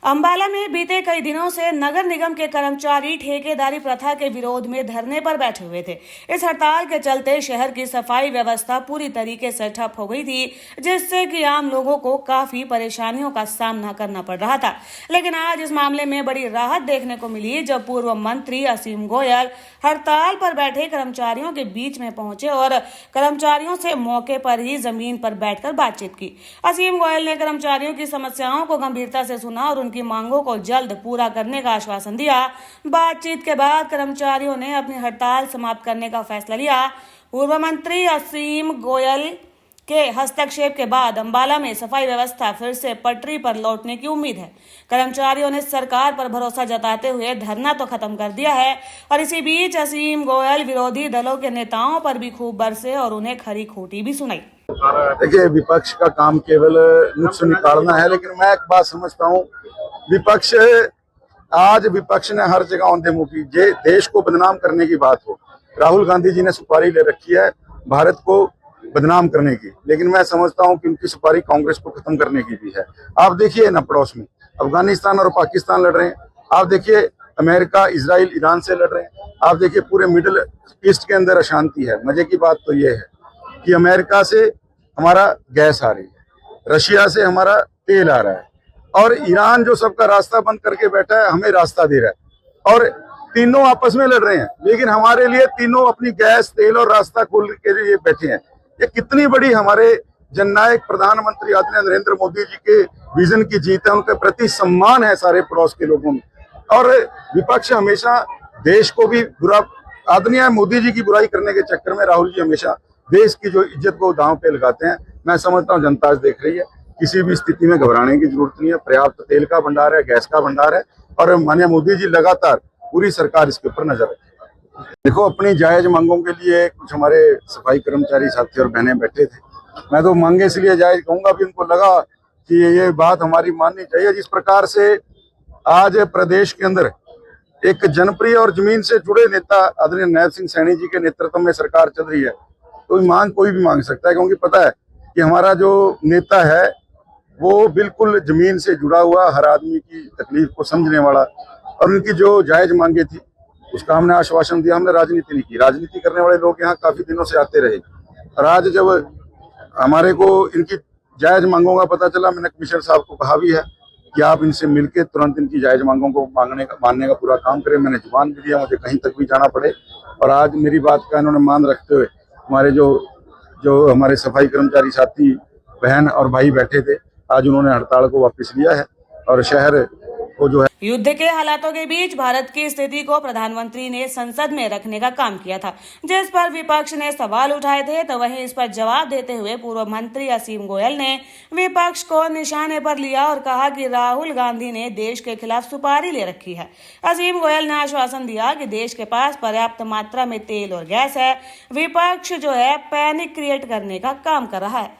अंबाला में बीते कई दिनों से नगर निगम के कर्मचारी ठेकेदारी प्रथा के विरोध में धरने पर बैठे हुए थे। इस हड़ताल के चलते शहर की सफाई व्यवस्था पूरी तरीके से ठप हो गई थी, जिससे कि आम लोगों को काफी परेशानियों का सामना करना पड़ रहा था। लेकिन आज इस मामले में बड़ी राहत देखने को मिली, जब पूर्व मंत्री असीम गोयल हड़ताल पर बैठे कर्मचारियों के बीच में पहुंचे और कर्मचारियों से मौके पर ही जमीन पर बैठकर बातचीत की। असीम गोयल ने कर्मचारियों की समस्याओं को गंभीरता से सुना और उनकी मांगों को जल्द पूरा करने का आश्वासन दिया। बातचीत के बाद कर्मचारियों ने अपनी हड़ताल समाप्त करने का फैसला लिया। पूर्व मंत्री असीम गोयल के हस्तक्षेप के बाद अंबाला में सफाई व्यवस्था फिर से पटरी पर लौटने की उम्मीद है। कर्मचारियों ने सरकार पर भरोसा जताते हुए धरना तो खत्म कर दिया है, और इसी बीच असीम गोयल विरोधी दलों के नेताओं पर भी खूब बरसे और उन्हें खरी खोटी भी सुनाई। देखिए, विपक्ष का काम केवल नुक्स निकालना है, लेकिन मैं एक बात समझता हूँ, आज विपक्ष ने हर जगह औंधे मुंह की देश को बदनाम करने की बात हो। राहुल गांधी जी ने सुपारी ले रखी है भारत को बदनाम करने की, लेकिन मैं समझता हूं कि उनकी सुपारी कांग्रेस को खत्म करने की भी है। आप देखिए ना, पड़ोस में अफगानिस्तान और पाकिस्तान लड़ रहे हैं। आप देखिए, अमेरिका, इजराइल, ईरान से लड़ रहे हैं। आप देखिए, पूरे मिडिल ईस्ट के अंदर अशांति है। मजे की बात तो ये है कि अमेरिका से हमारा गैस आ रही है, रशिया से हमारा तेल आ रहा है, और ईरान जो सबका रास्ता बंद करके बैठा है हमें रास्ता दे रहा है, और तीनों आपस में लड़ रहे हैं। लेकिन हमारे लिए तीनों अपनी गैस, तेल और रास्ता खोल के लिए बैठे हैं। ये कितनी बड़ी हमारे जननायक प्रधानमंत्री आदरणीय नरेंद्र मोदी जी के विजन की जीत है। उनके प्रति सम्मान है सारे पड़ोस के लोगों में। और विपक्ष हमेशा देश को भी बुरा, आदरणीय मोदी जी की बुराई करने के चक्कर में राहुल जी हमेशा देश की जो इज्जत को दांव पे लगाते हैं। मैं समझता हूँ जनता देख रही है, किसी भी स्थिति में घबराने की जरूरत नहीं है। पर्याप्त तेल का भंडार है, गैस का भंडार है, और माननीय मोदी जी लगातार पूरी सरकार इसके ऊपर नजर रखे। देखो, अपनी जायज मांगों के लिए कुछ हमारे सफाई कर्मचारी साथी और बहनें बैठे थे। मैं तो मांगे इसलिए जायज कहूंगा कि उनको लगा कि ये बात हमारी माननी चाहिए। जिस प्रकार से आज प्रदेश के अंदर एक जनप्रिय और जमीन से जुड़े नेता आदरणीय नैब सिंह सैनी जी के नेतृत्व में सरकार चल रही है, तो मांग कोई भी मांग सकता है, क्योंकि पता है कि हमारा जो नेता है वो बिल्कुल जमीन से जुड़ा हुआ, हर आदमी की तकलीफ को समझने वाला, और उनकी जो जायज मांगे थी उसका हमने आश्वासन दिया। हमने राजनीति नहीं की। राजनीति करने वाले लोग यहाँ काफी दिनों से आते रहे, और आज जब हमारे को इनकी जायज मांगों का पता चला, मैंने कमिश्नर साहब को कहा भी है कि आप इनसे मिलकर तुरंत इनकी जायज मांगों को मानने का पूरा काम करें। मैंने जुबान भी दिया, मुझे कहीं तक भी जाना पड़े। और आज मेरी बात का इन्होंने मान रखते हुए हमारे जो हमारे सफाई कर्मचारी साथी बहन और भाई बैठे थे, आज उन्होंने हड़ताल को वापस लिया है, और शहर को जो है युद्ध के हालातों के बीच भारत की स्थिति को प्रधानमंत्री ने संसद में रखने का काम किया था, जिस पर विपक्ष ने सवाल उठाए थे। तो वहीं इस पर जवाब देते हुए पूर्व मंत्री असीम गोयल ने विपक्ष को निशाने पर लिया और कहा कि राहुल गांधी ने देश के खिलाफ सुपारी ले रखी है। असीम गोयल ने आश्वासन दिया कि देश के पास पर्याप्त मात्रा में तेल और गैस है। विपक्ष जो है पैनिक क्रिएट करने का काम कर रहा है।